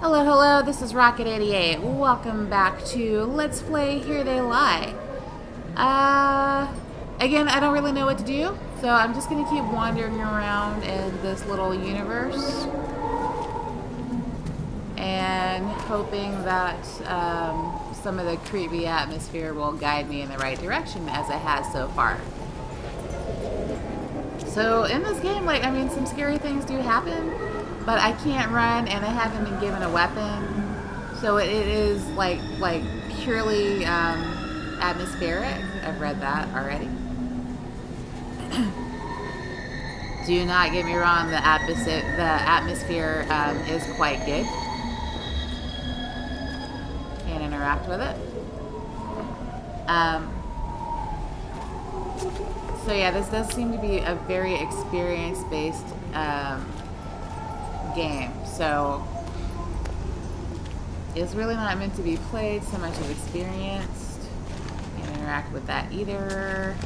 Hello, hello, this is Rocket88. Welcome back to Let's Play Here They Lie. Again, I don't really know what to do, so I'm just gonna keep wandering around in this little universe and hoping that some of the creepy atmosphere will guide me in the right direction as it has so far. So in this game, some scary things do happen, but I can't run and I haven't been given a weapon. So it is like purely atmospheric. I've read that already. Do not get me wrong, the atmosphere is quite good. Can't interact with it. So yeah, this does seem to be a very experience-based game. So it's really not meant to be played so much as experienced. Can't interact with that either.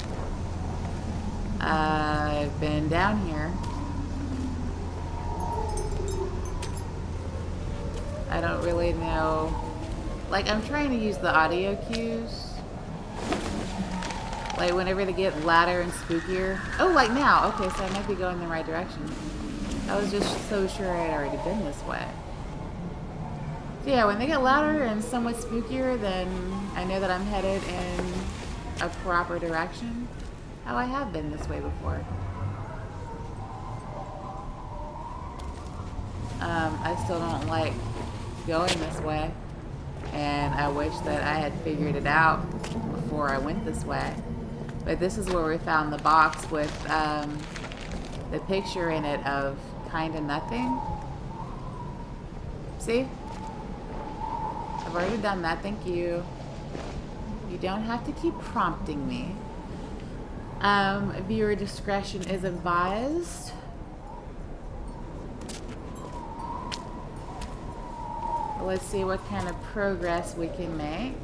I've been down here. I don't really know. Like, I'm trying to use the audio cues. Like, whenever they get louder and spookier. Oh, like now. Okay, so I might be going in the right direction. I was just so sure I had already been this way. So yeah, when they get louder and somewhat spookier, then I know that I'm headed in a proper direction. Oh, I have been this way before. I still don't like going this way. And I wish that I had figured it out before I went this way. But this is where we found the box with the picture in it of kinda nothing. See? I've already done that, thank you. You don't have to keep prompting me. Viewer discretion is advised. Let's see what kind of progress we can make.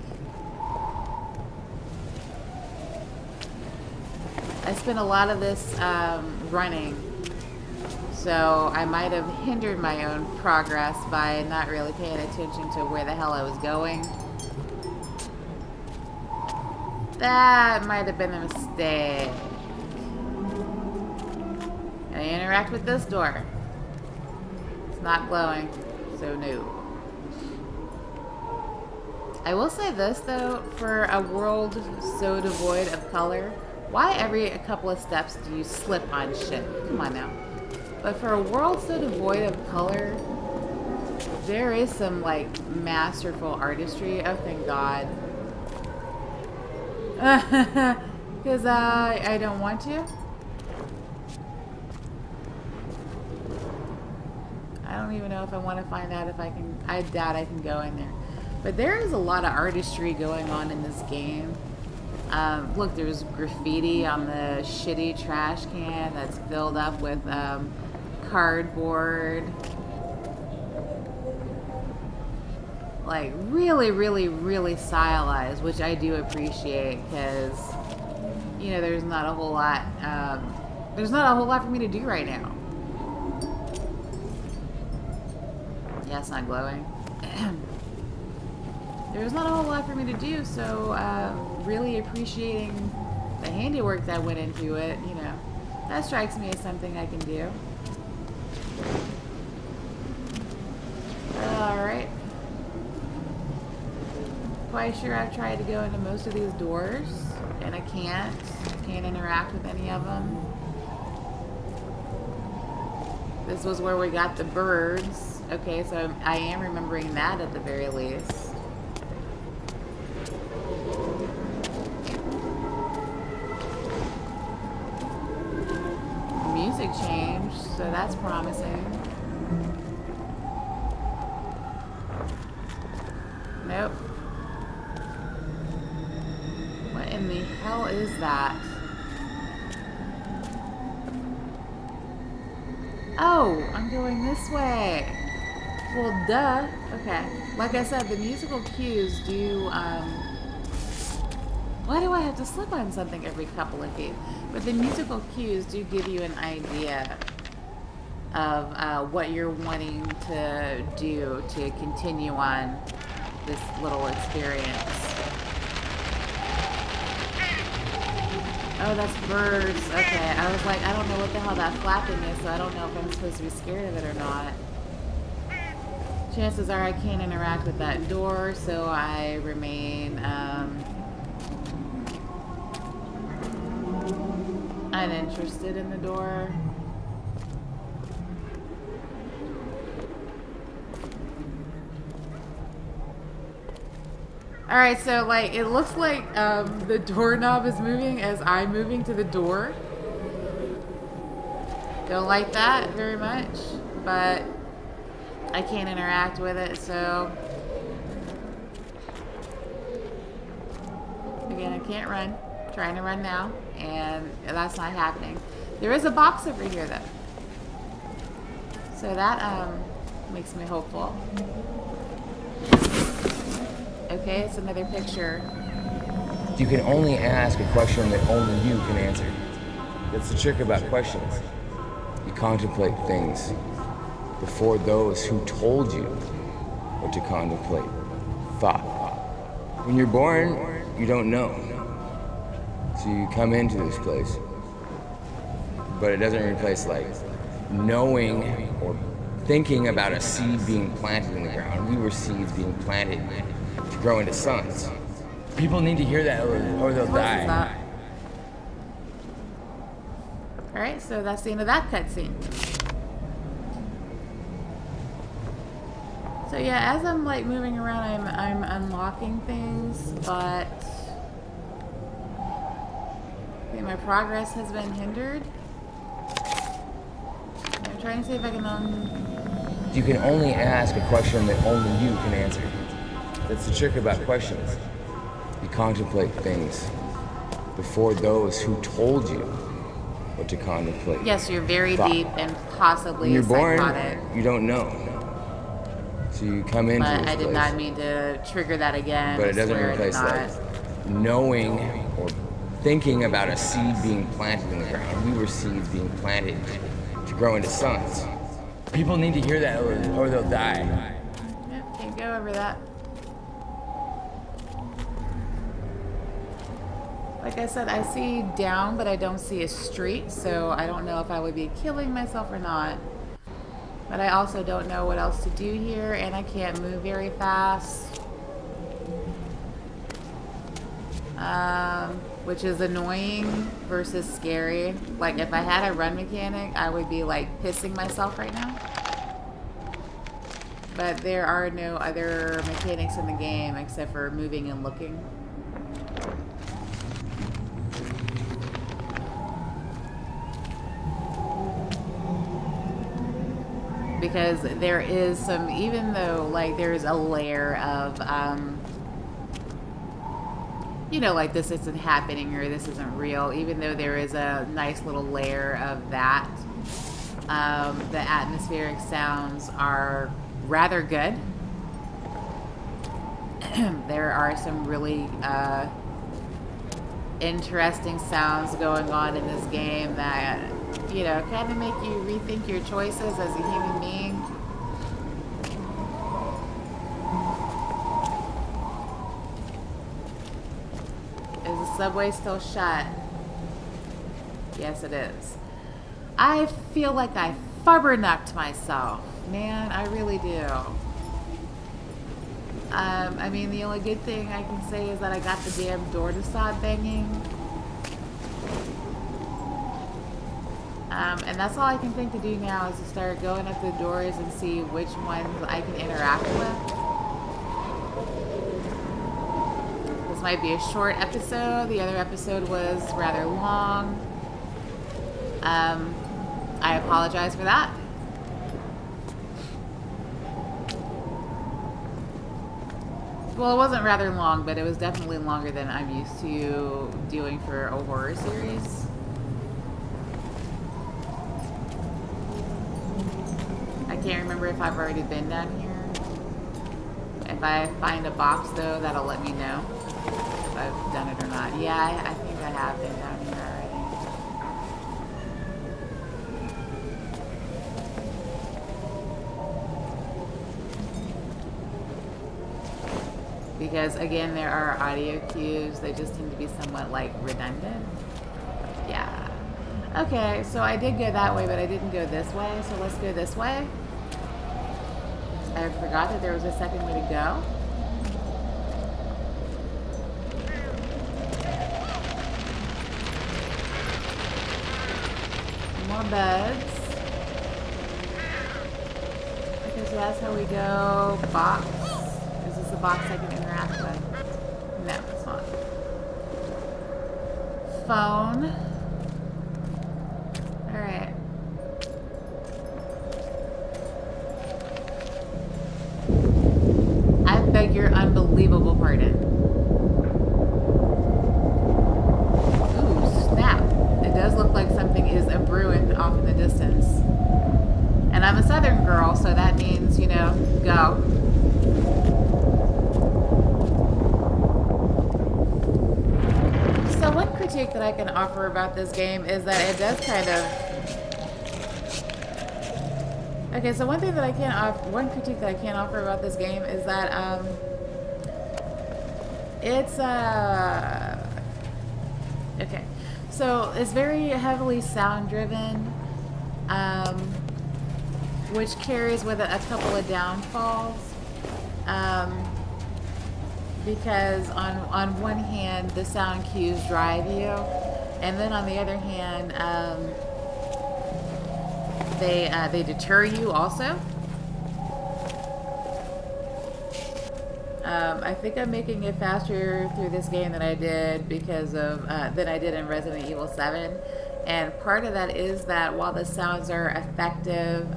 I spent a lot of this running, so I might have hindered my own progress by not really paying attention to where the hell I was going. That might have been a mistake. Can I interact with this door? It's not glowing, so no. I will say this though, for a world so devoid of color, why every couple of steps do you slip on shit? Come on now. But for a world so devoid of color, there is some like masterful artistry. Oh, thank God. Because I don't want to. I don't even know if I want to find out if I can. I doubt I can go in there. But there is a lot of artistry going on in this game. Look, there's graffiti on the shitty trash can that's filled up with cardboard. Like really, really, really stylized, which I do appreciate because, you know, there's not a whole lot for me to do right now. Yeah, it's not glowing. There's not a whole lot for me to do, so really appreciating the handiwork that went into it, you know, that strikes me as something I can do. Alright. Quite sure I've tried to go into most of these doors, and I can't interact with any of them. This was where we got the birds. Okay, so I am remembering that at the very least. Music changed, so that's promising. Nope. What in the hell is that? Oh, I'm going this way. Well, duh. Okay. Like I said, the musical cues do, why do I have to slip on something every couple of feet? But the musical cues do give you an idea of what you're wanting to do to continue on this little experience. Oh, that's birds. Okay, I was like, I don't know what the hell that flapping is, so I don't know if I'm supposed to be scared of it or not. Chances are I can't interact with that door, so I remain uninterested in the door. Alright, so like it looks like the doorknob is moving as I'm moving to the door. Don't like that very much, but I can't interact with it, so again, I can't run. I'm trying to run now, and that's not happening. There is a box over here though, so that makes me hopeful. Okay, it's another picture. You can only ask a question that only you can answer. That's the trick about questions. You contemplate things before those who told you what to contemplate thought. When you're born, you don't know. So you come into this place. But it doesn't replace like knowing or thinking about a seed being planted in the ground. We were seeds being planted to grow into sons. People need to hear that or they'll die. Alright, so that's the end of that cutscene. So yeah, as I'm like moving around, I'm unlocking things, but okay, my progress has been hindered. I'm trying to see if I can You can only ask a question that only you can answer. That's the trick about questions. You contemplate things before those who told you what to contemplate. Yes, you're very deep and possibly when you're psychotic. Born, you don't know. So you come into this But I did place, not mean to trigger that again. but it doesn't replace like knowing or thinking about a seed being planted in the ground. We were seeds being planted to grow into sons. People need to hear that or they'll die. Yep, can't go over that. Like I said, I see down, but I don't see a street, so I don't know if I would be killing myself or not. But I also don't know what else to do here, and I can't move very fast. Which is annoying versus scary. Like, if I had a run mechanic, I would be, like, pissing myself right now. But there are no other mechanics in the game except for moving and looking. Because there is some, even though like there's a layer of, you know, like this isn't happening or this isn't real, even though there is a nice little layer of that, the atmospheric sounds are rather good. There are some really interesting sounds going on in this game that, you know, kind of make you rethink your choices as a human being. Is the subway still shut? Yes, it is. I feel like I fubbernucked myself. Man, I really do. I mean, the only good thing I can say is that I got the damn door to stop banging. And that's all I can think to do now is to start going up the doors and see which ones I can interact with. This might be a short episode. The other episode was rather long. I apologize for that. Well, it wasn't rather long, but it was definitely longer than I'm used to doing for a horror series. I can't remember if I've already been down here. If I find a box, though, that'll let me know if I've done it or not. Yeah, I think I have been down here already. Because again, there are audio cues. They just tend to be somewhat like redundant. Yeah. Okay, so I did go that way, but I didn't go this way. So let's go this way. I forgot that there was a second way to go. More beds. Okay, so that's how we go. Box. Is this a box I can interact with? No, it's not. Phone. Alright. I beg your unbelievable pardon. Ooh, snap. It does look like something is a brewing off in the distance. And I'm a southern girl, so that means, you know, go. So one critique that I can offer about this game is that it does kind of... Okay, so one thing that I can't offer, one critique that I can't offer about this game is that it's okay. So it's very heavily sound driven, which carries with it a couple of downfalls. Because on one hand, the sound cues drive you, and then on the other hand, they deter you also. I think I'm making it faster through this game than I did because of than I did in Resident Evil 7. And part of that is that while the sounds are effective,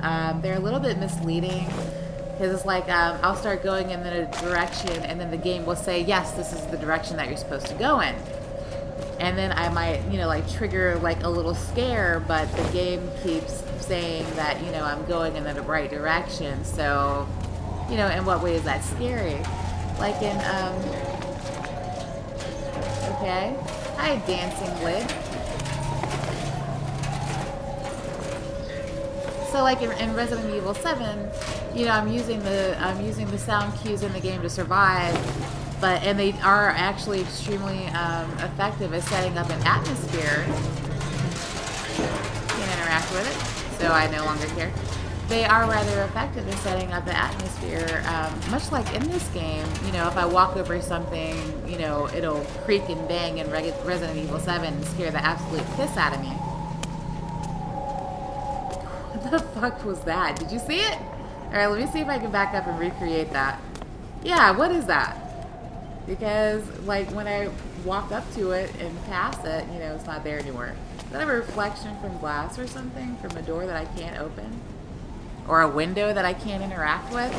they're a little bit misleading. Because it's like, I'll start going in a direction, and then the game will say, yes, this is the direction that you're supposed to go in. And then I might, you know, like trigger like a little scare, but the game keeps saying that, you know, I'm going in the right direction. So, you know, in what way is that scary? Like in, okay. Hi, Dancing Lid. So like in Resident Evil 7, you know, I'm using the sound cues in the game to survive, and they are actually extremely effective at setting up an atmosphere. Can't interact with it, so I no longer care. They are rather effective in setting up the atmosphere, much like in this game. You know, if I walk over something, you know, it'll creak and bang in Resident Evil 7 and scare the absolute piss out of me. What the fuck was that? Did you see it? Alright, let me see if I can back up and recreate that. Yeah, what is that? Because, like, when I walk up to it and pass it, you know, it's not there anymore. Is that a reflection from glass or something? From a door that I can't open? Or a window that I can't interact with?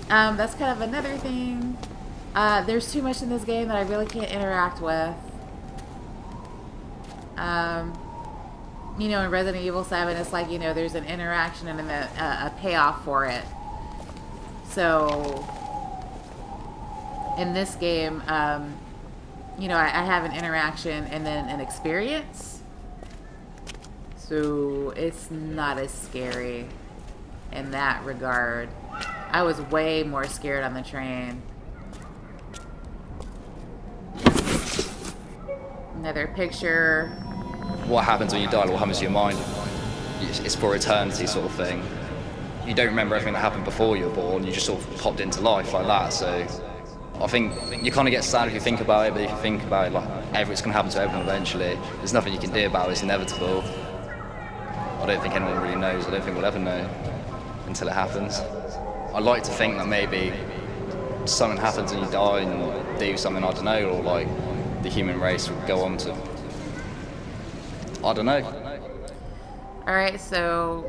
That's kind of another thing. There's too much in this game that I really can't interact with. You know, in Resident Evil 7, it's like, you know, there's an interaction and then a payoff for it. So, in this game, you know, I have an interaction and then an experience. So, it's not as scary in that regard. I was way more scared on the train. Another picture. What happens when you die, what happens to your mind, it's for eternity sort of thing. You don't remember everything that happened before you were born, you just sort of popped into life like that. So I think you kind of get sad if you think about it, but if you think about it, like, it's going to happen to everyone eventually. There's nothing you can do about it, it's inevitable. I don't think anyone really knows, I don't think we'll ever know until it happens. I'd like to think that maybe something happens and you die and do something, I don't know, or like the human race will go on to, I don't know. Alright, so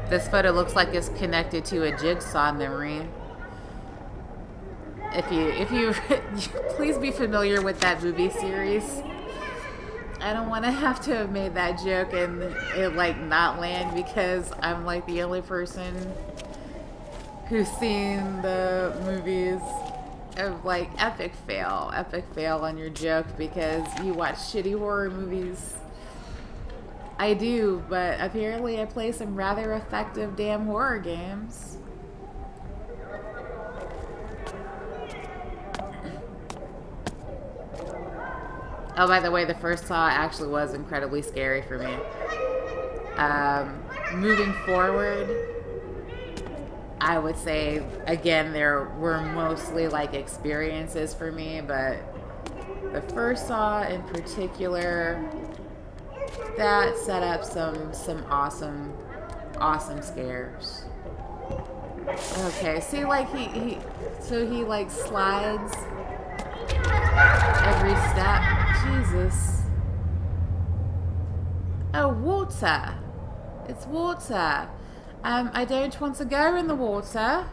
this photo looks like it's connected to a jigsaw memory. If you please be familiar with that movie series. I don't want to have to have made that joke and it like not land because I'm like the only person who's seen the movies. Of like epic fail on your joke because you watch shitty horror movies. I do, but apparently I play some rather effective damn horror games. Oh, by the way, the first Saw actually was incredibly scary for me. Moving forward, I would say, again, there were mostly like experiences for me, but the first Saw in particular, that set up some awesome scares. Okay, see, like he like slides every step. Jesus. Oh, water. It's water. I don't want to go in the water.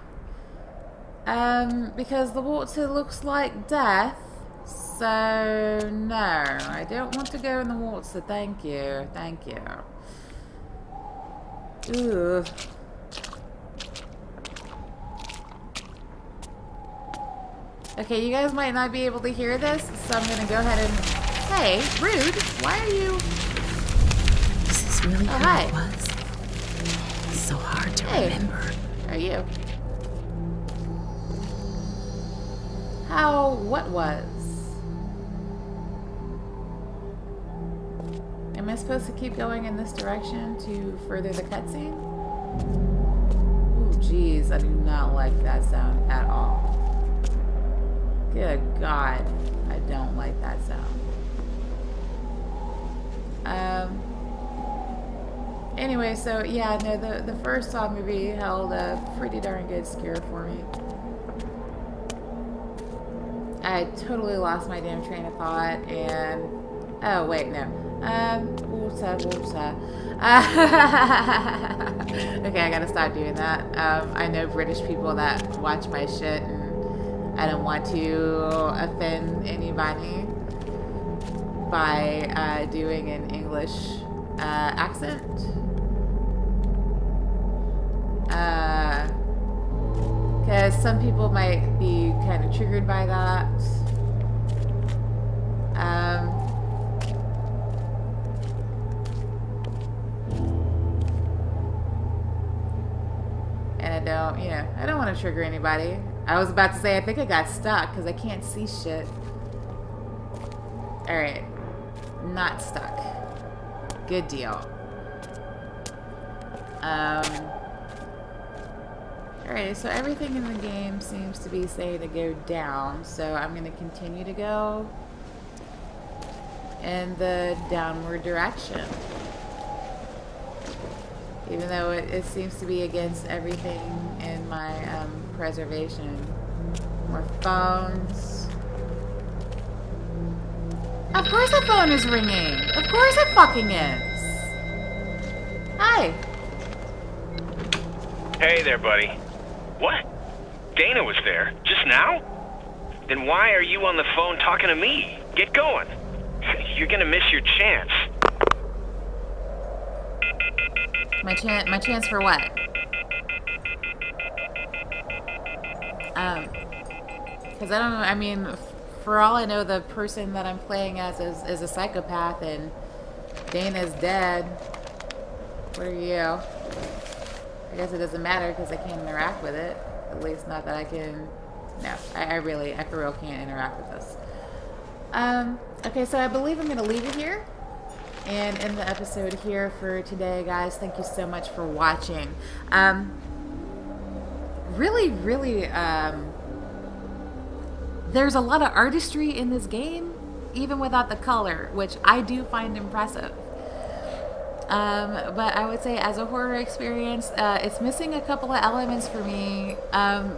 Because the water looks like death. So, no. I don't want to go in the water. Thank you. Thank you. Ugh. Okay, you guys might not be able to hear this, so I'm gonna go ahead and... Hey, rude! Why are you... This is really how hi. it was. It's so hard to remember. Are you? How... what was? Am I supposed to keep going in this direction to further the cutscene? Ooh, jeez, I do not like that sound at all. Good God, I don't like that sound. Anyway, so yeah, no, the first Saw movie held a pretty darn good scare for me. I totally lost my damn train of thought, and oh wait, no. Water. Okay, I gotta stop doing that. I know British people that watch my shit, and I don't want to offend anybody by doing an English accent. Because some people might be kind of triggered by that. And I don't want to trigger anybody. I was about to say, I think I got stuck because I can't see shit. Alright. Not stuck. Good deal. Alright, so everything in the game seems to be saying to go down, so I'm going to continue to go in the downward direction. Even though it seems to be against everything in my preservation. More phones. Of course the phone is ringing! Of course it fucking is! Hi! Hey there, buddy. What? Dana was there? Just now? Then why are you on the phone talking to me? Get going. You're gonna miss your chance. My chance for what? Because I don't know, I mean, for all I know, the person that I'm playing as is a psychopath, and Dana's dead. What are you? I guess it doesn't matter because I can't interact with it. At least not that I can... No, I for real can't interact with this. Okay, so I believe I'm going to leave it here and end the episode here for today, guys. Thank you so much for watching. Really, there's a lot of artistry in this game, even without the color, which I do find impressive. But I would say as a horror experience, it's missing a couple of elements for me,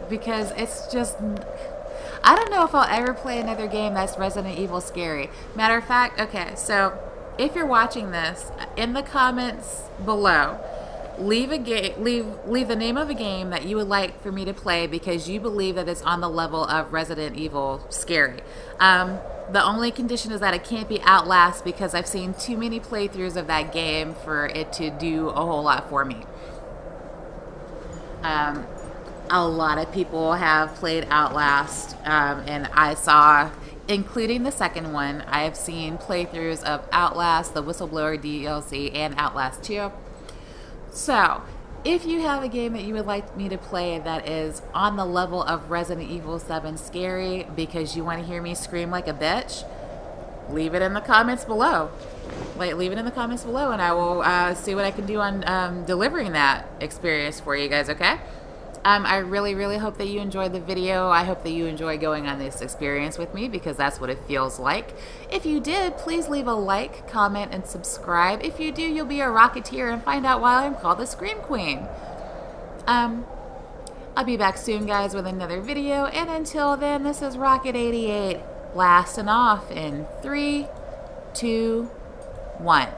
because it's just... I don't know if I'll ever play another game that's Resident Evil scary. Matter of fact, okay, so if you're watching this, in the comments below, leave the name of a game that you would like for me to play because you believe that it's on the level of Resident Evil scary. The only condition is that it can't be Outlast because I've seen too many playthroughs of that game for it to do a whole lot for me. A lot of people have played Outlast, and I saw, including the second one, I have seen playthroughs of Outlast, the Whistleblower DLC, and Outlast 2. So, if you have a game that you would like me to play that is on the level of Resident Evil 7 scary because you want to hear me scream like a bitch, leave it in the comments below. Leave it in the comments below, and I will see what I can do on delivering that experience for you guys, okay? I really, really hope that you enjoyed the video. I hope that you enjoy going on this experience with me, because that's what it feels like. If you did, please leave a like, comment, and subscribe. If you do, you'll be a Rocketeer and find out why I'm called the Scream Queen. I'll be back soon, guys, with another video, and until then, this is Rocket88 blasting off in 3, 2, 1.